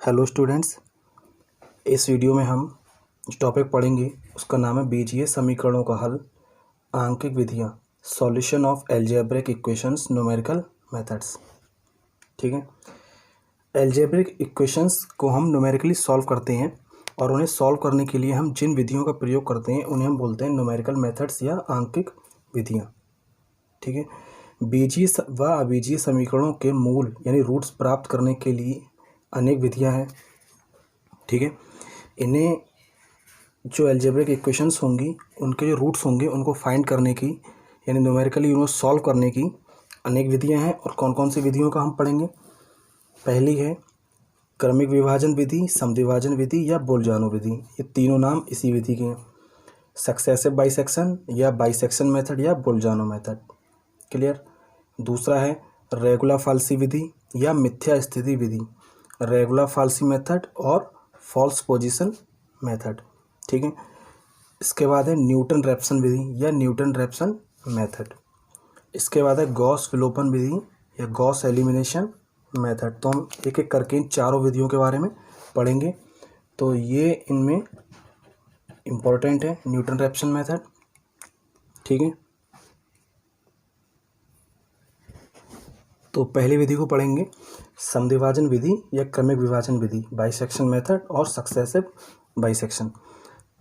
Hello students, इस video में हम जो टॉपिक पढ़ेंगे उसका नाम है बीजीय समीकरणों का हल, आंकिक विधियाँ, solution of algebraic equations, numerical methods. ठीक है, एल्जेब्रिक इक्वेशंस को हम न्यूमेरिकली सॉल्व करते हैं और उन्हें सॉल्व करने के लिए हम जिन विधियों का प्रयोग करते हैं उन्हें हम बोलते हैं न्यूमेरिकल मेथड्स या आंकिक विधियाँ। ठीक है, बीजीय व अबीजीय समीकरणों के मूल यानी रूट्स प्राप्त करने के लिए अनेक विधियाँ हैं। ठीक है, इन्हें जो एल्जेब्रिक इक्वेशंस होंगी उनके जो रूट्स होंगे उनको फाइंड करने की यानी न्यूमेरिकली उनको सॉल्व करने की अनेक विधियां हैं। और कौन कौन सी विधियों का हम पढ़ेंगे? पहली है क्रमिक विभाजन विधि, समद्विभाजन विधि या बोल्जानो विधि। ये तीनों नाम इसी विधि के हैं। सक्सेसिव बाइसेक्शन या बाइसेक्शन मेथड या बोल्जानो मेथड। क्लियर। दूसरा है रेगुलर फाल्सी विधि या मिथ्या स्थिति विधि, रेगुलर फाल्सी मेथड और फॉल्स पोजीशन मेथड। ठीक है, इसके बाद है न्यूटन रैप्सन विधि या न्यूटन रैप्सन मेथड। इसके बाद है गॉस विलोपन विधि या गॉस एलिमिनेशन मेथड। तो हम एक एक करके इन चारों विधियों के बारे में पढ़ेंगे। तो ये इनमें इम्पोर्टेंट है, न्यूटन रैप्सन मेथड। ठीक है, तो पहली विधि को पढ़ेंगे समद्विभाजन विधि या क्रमिक विभाजन विधि, बाइसेक्शन मेथड और सक्सेसिव बाइसेक्शन।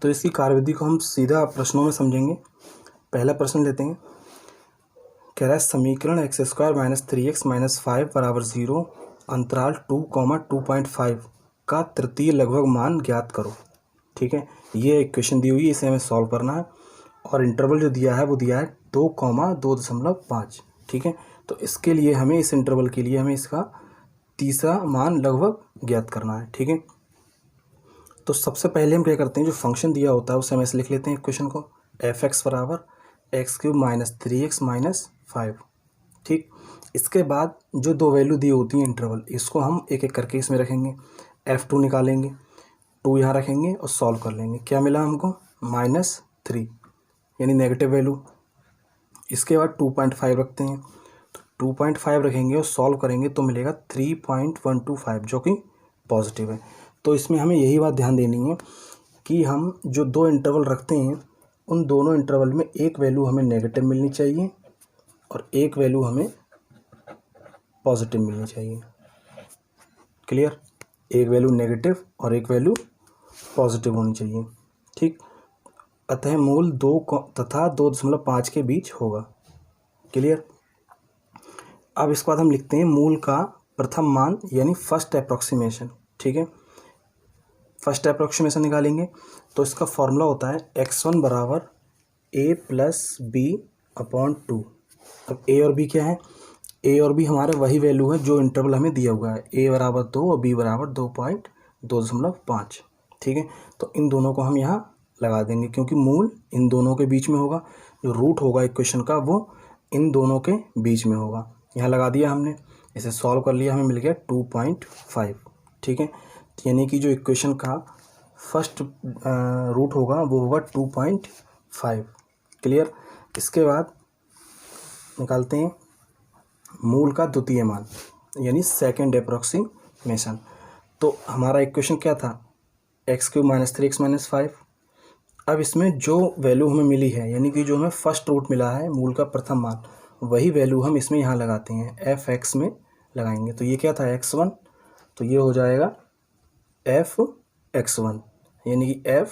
तो इसकी कार्यविधि को हम सीधा प्रश्नों में समझेंगे। पहला प्रश्न लेते हैं। कह रहा है समीकरण x square minus 3x minus 5 बराबर 0 अंतराल 2,2.5 का तृतीय लगभग मान ज्ञात करो। ठीक है, ये इक्वेशन दी हुई है, इसे हमें सॉल्व करना है और इंटरवल जो दिया है वो दिया है 2,2.5। ठीक है, तो इसके लिए हमें इस इंटरवल के लिए हमें इसका तीसरा मान लगभग ज्ञात करना है। ठीक है, तो सबसे पहले हम क्या करते हैं, जो फंक्शन दिया होता है उसे हम ऐसे लिख लेते हैं इक्वेशन को, एफ एक्स बराबर x³ माइनस 3x माइनस 5। ठीक, इसके बाद जो दो वैल्यू दी होती हैं इंटरवल, इसको हम एक एक करके इसमें रखेंगे। f2 निकालेंगे, 2 यहाँ रखेंगे और सॉल्व कर लेंगे। क्या मिला हमको? -3 यानी नेगेटिव वैल्यू। इसके बाद 2.5 रखते हैं, तो 2.5 रखेंगे और सॉल्व करेंगे तो मिलेगा 3.125 जो कि पॉजिटिव है। तो इसमें हमें यही बात ध्यान देनी है कि हम जो दो इंटरवल रखते हैं उन दोनों इंटरवल में एक वैल्यू हमें नेगेटिव मिलनी चाहिए और एक वैल्यू हमें पॉजिटिव मिलनी चाहिए। क्लियर, एक वैल्यू नेगेटिव और एक वैल्यू पॉजिटिव होनी चाहिए। ठीक, अतः मूल 2 तथा 2.5 के बीच होगा। क्लियर। अब इसके बाद हम लिखते हैं मूल का प्रथम मान यानी फर्स्ट अप्रॉक्सीमेशन। ठीक है, फर्स्ट अप्रॉक्सीमेशन निकालेंगे तो इसका फॉर्मूला होता है x1 बराबर a प्लस बी अपॉन 2। अब a और b क्या है? a और b हमारा वही वैल्यू है जो इंटरवल हमें दिया हुआ है, a बराबर 2 और b बराबर 2.2.5। ठीक है, तो इन दोनों को हम यहाँ लगा देंगे क्योंकि मूल इन दोनों के बीच में होगा। जो रूट होगा इक्वेशन का वो इन दोनों के बीच में होगा। यहाँ लगा दिया हमने, इसे सॉल्व कर लिया, हमें मिल गया 2.5। ठीक है, यानी कि जो इक्वेशन का फर्स्ट रूट होगा वो होगा 2.5। क्लियर। इसके बाद निकालते हैं मूल का द्वितीय मान यानी सेकंड अप्रॉक्सीमेशन। तो हमारा इक्वेशन क्या था? x³ minus 3x minus 5। अब इसमें जो वैल्यू हमें मिली है यानी कि जो हमें फर्स्ट रूट मिला है मूल का प्रथम मान, वही वैल्यू हम इसमें यहाँ लगाते हैं, f(x) में लगाएंगे। तो ये क्या था? x1, तो ये हो जाएगा f(x1) यानी कि f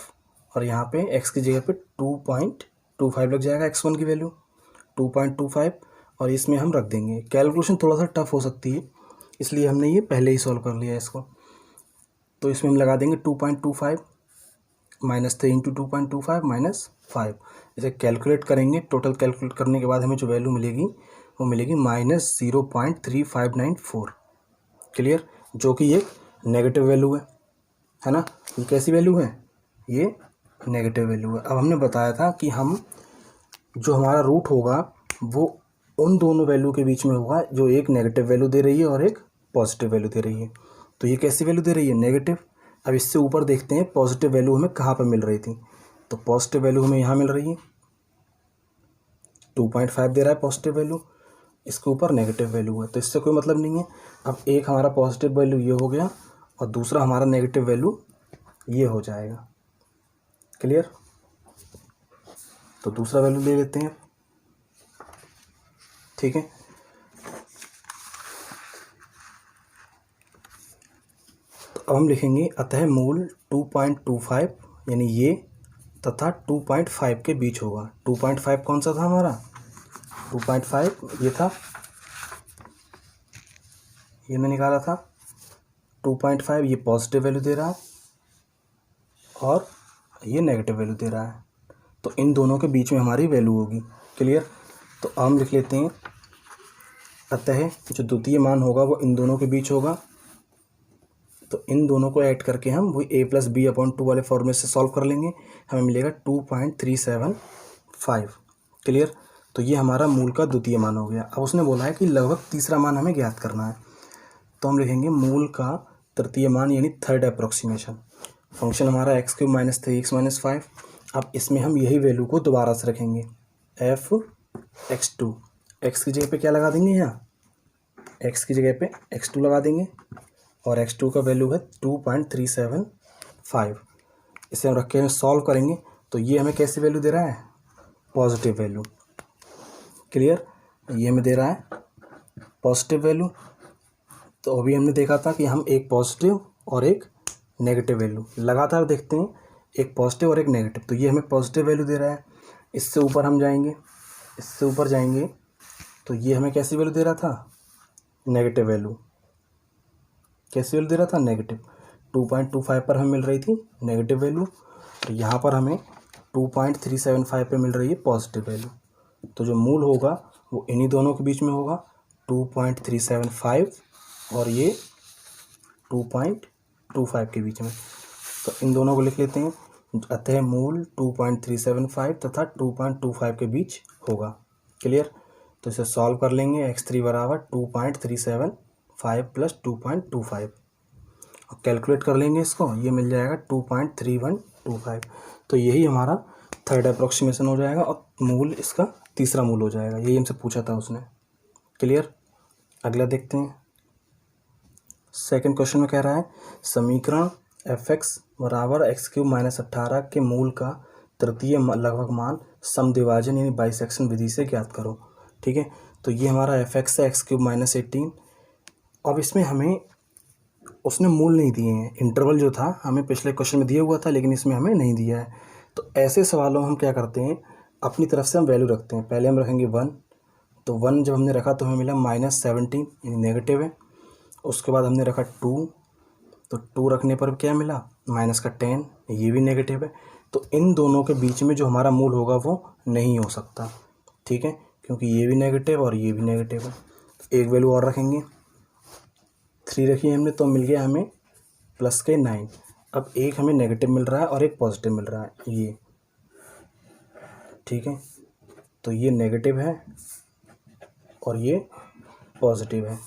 और यहाँ पे x की जगह पे 2.25 लग जाएगा, x1 की वैल्यू 2.25 और इसमें हम रख देंगे। कैलकुलेशन थोड़ा सा टफ हो सकती है इसलिए हमने ये पहले ही सॉल्व कर लिया है इसको। तो इसमें हम लगा देंगे 2.25 माइनस 3 इंटू 2.25 माइनस 5। इसे कैलकुलेट करेंगे, टोटल कैलकुलेट करने के बाद हमें जो वैल्यू मिलेगी वो मिलेगी -0.3594। क्लियर, जो कि एक नेगेटिव वैल्यू है ना। ये कैसी वैल्यू है? ये नेगेटिव वैल्यू है। अब हमने बताया था कि हम जो हमारा रूट होगा वो उन दोनों वैल्यू के बीच में होगा जो एक नेगेटिव वैल्यू दे रही है और एक पॉजिटिव वैल्यू दे रही है। तो ये कैसी वैल्यू दे रही है? नेगेटिव। अब इससे ऊपर देखते हैं पॉजिटिव वैल्यू हमें कहाँ पर मिल रही थी। तो पॉजिटिव वैल्यू हमें यहाँ मिल रही है, 2.5 दे रहा है पॉजिटिव वैल्यू, इसके ऊपर नेगेटिव वैल्यू है, तो इससे कोई मतलब नहीं है। अब एक हमारा पॉजिटिव वैल्यू ये हो गया और दूसरा हमारा नेगेटिव वैल्यू ये हो जाएगा। क्लियर? तो दूसरा वैल्यू ले लेते हैं। ठीक है, तो अब हम लिखेंगे अतः मूल 2.25 यानी ये तथा 2.5 के बीच होगा। 2.5 कौन सा था हमारा? 2.5 ये था, ये मैं निकाला था। 2.5 ये पॉजिटिव वैल्यू दे रहा है और ये नेगेटिव वैल्यू दे रहा है, तो इन दोनों के बीच में हमारी वैल्यू होगी। क्लियर? तो हम लिख लेते हैं अतः जो द्वितीय मान होगा वो इन दोनों के बीच होगा। तो इन दोनों को ऐड करके हम वही a+b/2 वाले फॉर्मूले से सॉल्व कर लेंगे, हमें मिलेगा 2.375। क्लियर? तो ये हमारा मूल का द्वितीय मान हो गया। अब उसने बोला है कि लगभग तीसरा मान हमें ज्ञात करना है, तो हम लिखेंगे मूल का तृतीय मान यानी थर्ड अप्रोक्सीमेशन। फंक्शन हमारा x³ - 3x - 5। अब इसमें हम यही वैल्यू को दोबारा से रखेंगे, f(x2), x की जगह पे क्या लगा देंगे, यहाँ x की जगह पे x2 लगा देंगे और x2 का वैल्यू है 2.375। इसे हम रख के सॉल्व करेंगे तो ये हमें कैसी वैल्यू दे रहा है? Positive value. क्लियर? ये हमें दे रहा है पॉजिटिव वैल्यू। तो अभी हमने देखा था कि हम एक पॉजिटिव और एक नेगेटिव वैल्यू लगातार देखते हैं, एक पॉजिटिव और एक नेगेटिव, तो ये हमें पॉजिटिव वैल्यू दे रहा है। इससे ऊपर हम जाएंगे, इससे ऊपर जाएंगे तो ये हमें कैसी वैल्यू दे रहा था? Negative value. कैसी वैल्यू दे रहा था? नेगेटिव। 2.25 पर हमें मिल रही थी नेगेटिव वैल्यू, तो यहाँ पर हमें 2.375 पे मिल रही है पॉजिटिव वैल्यू। तो जो मूल होगा वो इन्हीं दोनों के बीच में होगा, 2.375 और ये 2.25 के बीच में। तो इन दोनों को लिख लेते हैं, अतः मूल 2.375 तथा 2.25 के बीच होगा। क्लियर? तो इसे सॉल्व कर लेंगे, x3 बराबर 2.375 + 2.25 और कैलकुलेट कर लेंगे इसको, ये मिल जाएगा 2.3125। तो यही हमारा थर्ड अप्रोक्सीमेशन हो जाएगा और मूल इसका तीसरा मूल हो जाएगा। यही हमसे पूछा था उसने। क्लियर? अगला देखते हैं। सेकंड क्वेश्चन में कह रहा है समीकरण f(x) बराबर x³ - 18 के मूल का तृतीय लगभग मान समद्विभाजन यानी बाइसेक्शन विधि से ज्ञात करो। ठीक है, तो ये हमारा f(x) है, x³ - 18। अब इसमें हमें उसने मूल नहीं दिए हैं, इंटरवल जो था हमें पिछले क्वेश्चन में दिया हुआ था लेकिन इसमें हमें नहीं दिया है। तो ऐसे सवालों में हम क्या करते हैं, अपनी तरफ से हम वैल्यू रखते हैं। पहले हम रखेंगे 1, तो 1 जब हमने रखा तो हमें मिला -17 यानी नेगेटिव है। उसके बाद हमने रखा 2, तो 2 रखने पर क्या मिला? -10, ये भी नेगेटिव है। तो इन दोनों के बीच में जो हमारा मूल होगा वो नहीं हो सकता। ठीक है, क्योंकि ये भी नेगेटिव और ये भी नेगेटिव है। एक वैल्यू और रखेंगे, 3 रखी हमने तो मिल गया हमें +9। अब एक हमें नेगेटिव मिल रहा है और एक पॉजिटिव मिल रहा है, ये ठीक है। तो ये नेगेटिव है और ये पॉजिटिव है,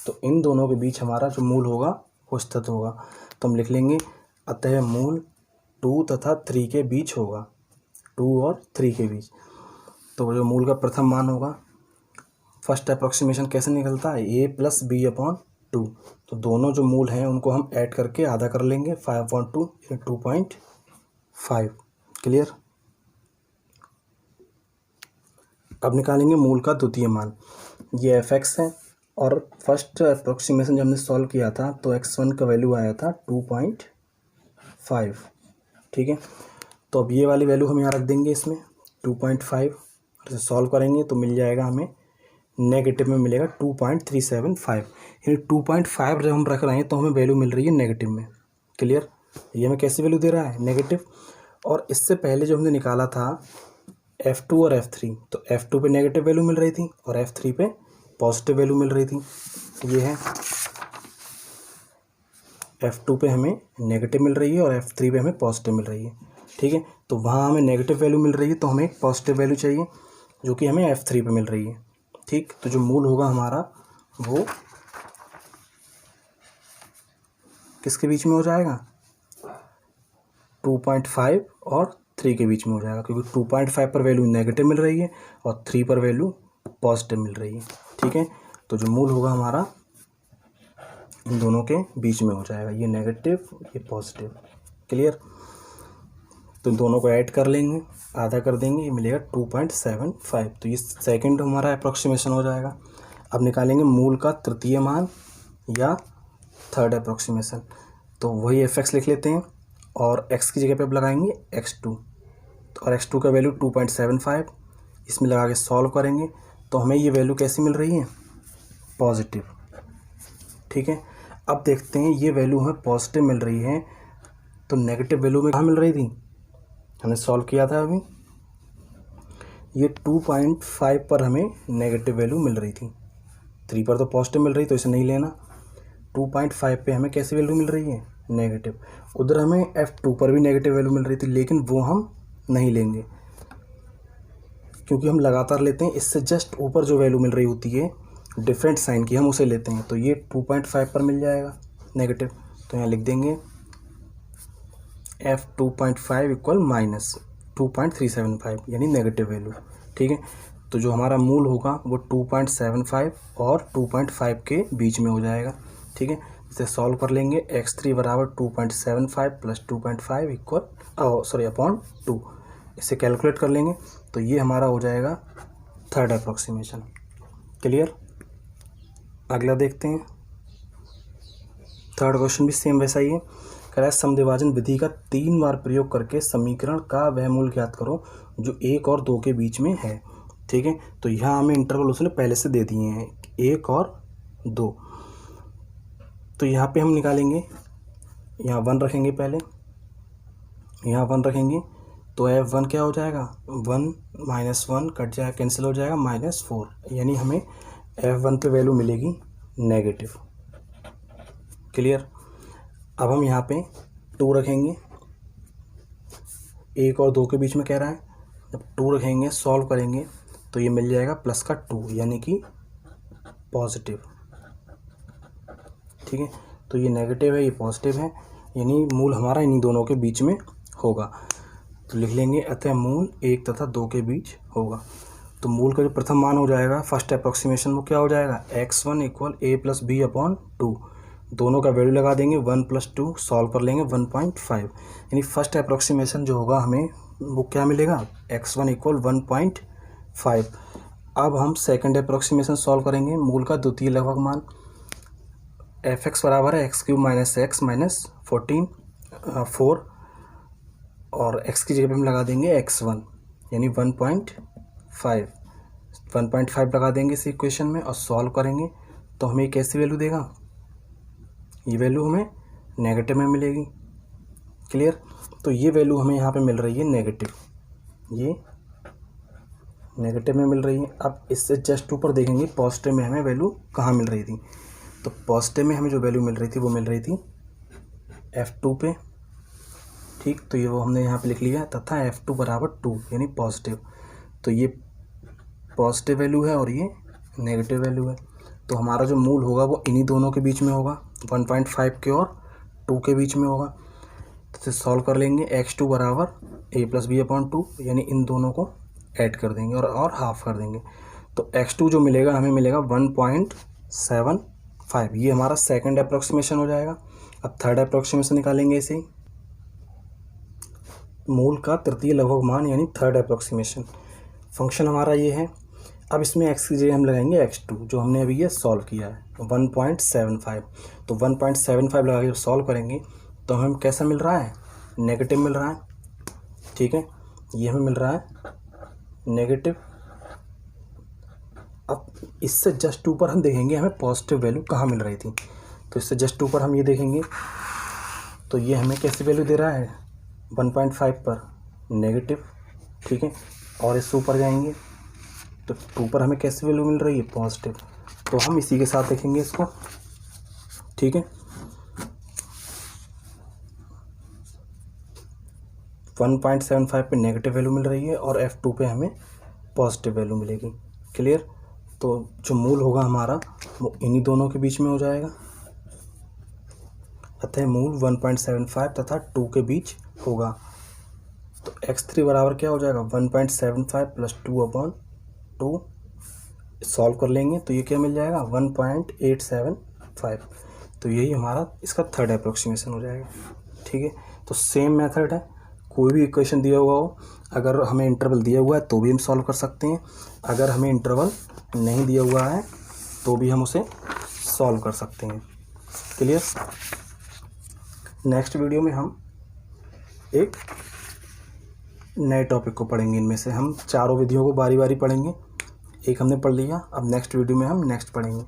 तो इन दोनों के बीच हमारा जो मूल होगा वो स्थित होगा। तो हम लिख लेंगे अतः मूल 2 तथा 3 के बीच होगा, 2 और 3 के बीच। तो जो मूल का प्रथम मान होगा, फर्स्ट अप्रोक्सीमेशन कैसे निकलता है? a+b/2। तो दोनों जो मूल हैं उनको हम ऐड करके आधा कर लेंगे, 5/2 या 2.5। क्लियर? अब निकालेंगे मूल का द्वितीय मान। ये f(x) है और फर्स्ट अप्रोक्सीमेशन जब हमने सॉल्व किया था तो x1 का वैल्यू आया था 2.5। ठीक है, तो अब ये वाली वैल्यू हम यहाँ रख देंगे इसमें 2.5, और इसे सॉल्व करेंगे तो मिल जाएगा हमें, नेगेटिव में मिलेगा 2.375। यानी 2.5 जब हम रख रहे हैं तो हमें वैल्यू मिल रही है नेगेटिव में। क्लियर? ये हमें कैसी वैल्यू दे रहा है? नेगेटिव। और इससे पहले जो हमने निकाला था f2 और f3, तो f2 पे नेगेटिव वैल्यू मिल रही थी और f3 पे पॉजिटिव वैल्यू मिल रही थी। ये है f2 पे हमें नेगेटिव मिल रही है और f3 पे हमें पॉजिटिव मिल रही है। ठीक है, तो वहाँ हमें नेगेटिव वैल्यू मिल रही है तो हमें एक पॉजिटिव वैल्यू चाहिए जो कि हमें f3 पे मिल रही है। ठीक, तो जो मूल होगा हमारा वो किसके बीच में हो जाएगा? 2.5 और 3 के बीच में हो जाएगा, क्योंकि 2.5 पर वैल्यू नेगेटिव मिल रही है और 3 पर वैल्यू पॉजिटिव मिल रही है। ठीक है, तो जो मूल होगा हमारा इन दोनों के बीच में हो जाएगा, ये नेगेटिव ये पॉजिटिव। क्लियर। तो इन दोनों को ऐड कर लेंगे, आधा कर देंगे, ये मिलेगा 2.75। तो ये सेकंड हमारा अप्रोक्सीमेशन हो जाएगा। अब निकालेंगे मूल का तृतीय मान या थर्ड अप्रोक्सीमेशन। तो वही एफ लिख लेते हैं और x की जगह पे अब लगाएंगे x2, और x2 का वैल्यू 2.75, इसमें लगा के सॉल्व करेंगे तो हमें ये वैल्यू कैसी मिल रही है, पॉजिटिव। ठीक है। अब देखते हैं ये वैल्यू हमें पॉजिटिव मिल रही है, तो नेगेटिव वैल्यू में कहाँ मिल रही थी, हमने सॉल्व किया था अभी, ये 2.5 पर हमें नेगेटिव वैल्यू मिल रही थी। 3 पर तो पॉजिटिव मिल रही, तो इसे नहीं लेना। 2.5 पे हमें कैसी वैल्यू मिल रही है, नेगेटिव। उधर हमें F2 पर भी नेगेटिव वैल्यू मिल रही थी, लेकिन वो हम नहीं लेंगे क्योंकि हम लगातार लेते हैं। इससे जस्ट ऊपर जो वैल्यू मिल रही होती है डिफरेंट साइन की, हम उसे लेते हैं। तो ये 2.5 पर मिल जाएगा नेगेटिव, तो यहाँ लिख देंगे F2.5 इक्वल माइनस 2.375 यानी नेगेटिव वैल्यू। ठीक है। तो जो हमारा मूल होगा वो 2.75 और 2.5 के बीच में हो जाएगा। ठीक है। इसे सॉल्व कर लेंगे, x3 बराबर 2.75 प्लस 2.5 इक्वल अपॉन 2। इसे कैलकुलेट कर लेंगे तो ये हमारा हो जाएगा थर्ड अप्रोक्सीमेशन। क्लियर। अगला देखते हैं। थर्ड क्वेश्चन भी सेम वैसा ही है। कह रहा है समद्विभाजन विधि का 3 बार प्रयोग करके समीकरण का वह मूल ज्ञात करो जो 1 और 2 के बीच में है। ठीक है। तो यहाँ हमें इंटरवल उसने पहले से दे दिए हैं, 1 और 2। तो यहाँ पे हम निकालेंगे, यहाँ 1 रखेंगे, पहले यहाँ 1 रखेंगे, तो F1 क्या हो जाएगा, 1 माइनस 1 कट जाएगा, कैंसिल हो जाएगा, -4, यानी हमें F1 पे वैल्यू मिलेगी नेगेटिव। क्लियर। अब हम यहाँ पे 2 रखेंगे, 1 और 2 के बीच में कह रहा है, जब 2 रखेंगे सॉल्व करेंगे तो ये मिल जाएगा प्लस का 2 यानी कि पॉजिटिव। ठीक है। तो ये नेगेटिव है, ये पॉजिटिव है, यानी मूल हमारा इन्हीं दोनों के बीच में होगा। तो लिख लेंगे अतः मूल 1 तथा 2 के बीच होगा। तो मूल का जो प्रथम मान हो जाएगा फर्स्ट अप्रोक्सीमेशन, वो क्या हो जाएगा, x1 equal a plus b upon 2। दोनों का वैल्यू लगा देंगे, 1 प्लस 2 सॉल्व कर लेंगे 1.5, यानी फर्स्ट अप्रोक्सीमेशन जो होगा हमें वो क्या मिलेगा, x1 इक्वल 1.5। अब हम सेकंड अप्रोक्सीमेशन सॉल्व करेंगे, मूल का द्वितीय लगभग मान fx बराबर है x³ माइनस x माइनस 4, और x की जगह पे हम लगा देंगे x1 यानी 1.5 लगा देंगे इस इक्वेशन में और सॉल्व करेंगे तो हमें कैसी वैल्यू देगा, ये वैल्यू हमें नेगेटिव में मिलेगी। क्लियर। तो ये वैल्यू हमें यहाँ पे मिल रही है नेगेटिव, ये नेगेटिव में मिल रही है। अब इससे जस्ट ऊपर देखेंगे पॉजिटिव में हमें वैल्यू कहाँ मिल रही थी। तो पॉजिटिव में हमें जो वैल्यू मिल रही थी वो मिल रही थी F2 पे। ठीक। तो ये वो हमने यहाँ पे लिख लिया, तथा F2 बराबर 2 यानी पॉजिटिव। तो ये पॉजिटिव वैल्यू है और ये नेगेटिव वैल्यू है। तो हमारा जो मूल होगा वो इन्हीं दोनों के बीच में होगा, 1.5 के और 2 के बीच में होगा। तो इसे सॉल्व कर लेंगे, x2 बराबर a प्लस बी अपॉन 2, यानी इन दोनों को ऐड कर देंगे और हाफ कर देंगे। तो x2 जो मिलेगा हमें मिलेगा 1.75। ये हमारा सेकंड अप्रोक्सीमेशन हो जाएगा। अब थर्ड अप्रोक्सीमेशन निकालेंगे इसे, मूल का तृतीय लगभग मान यानी थर्ड अप्रोक्सीमेशन। फंक्शन हमारा ये है। अब इसमें x की जगह हम लगाएंगे x2 जो हमने अभी ये सॉल्व किया है 1.75। तो 1.75 लगा के सॉल्व करेंगे तो हमें कैसा मिल रहा है, नेगेटिव मिल रहा है। ठीक है। ये हमें मिल रहा है नेगेटिव। अब इससे जस्ट ऊपर हम देखेंगे हमें पॉजिटिव वैल्यू कहाँ मिल रही थी। तो इससे जस्ट ऊपर हम ये देखेंगे तो ये हमें कैसी वैल्यू दे रहा है, 1.5 पर नेगेटिव। ठीक है। और इससे ऊपर जाएंगे तो 2 पर हमें कैसी वैल्यू मिल रही है, पॉजिटिव। तो हम इसी के साथ देखेंगे इसको। ठीक है। 1.75 पे नेगेटिव वैल्यू मिल रही है और F2 पे हमें पॉजिटिव वैल्यू मिलेगी। क्लियर। तो जो मूल होगा हमारा वो इन्हीं दोनों के बीच में हो जाएगा, अतः मूल 1.75 तथा 2 के बीच होगा। तो x3 बराबर क्या हो जाएगा, 1.75 प्लस 2/2 सॉल्व कर लेंगे तो ये क्या मिल जाएगा, 1.875। तो यही हमारा इसका थर्ड अप्रोक्सीमेशन हो जाएगा। ठीक है, तो सेम मेथड है, कोई भी इक्वेशन दिया हुआ हो, अगर हमें इंटरवल दिया हुआ है तो भी हम सॉल्व कर सकते हैं, अगर हमें इंटरवल नहीं दिया हुआ है तो भी हम उसे सॉल्व कर सकते हैं। क्लियर। नेक्स्ट वीडियो में हम एक नए टॉपिक को पढ़ेंगे। इनमें से हम चारों विधियों को बारी बारी पढ़ेंगे। एक हमने पढ़ लिया, अब नेक्स्ट वीडियो में हम नेक्स्ट पढ़ेंगे।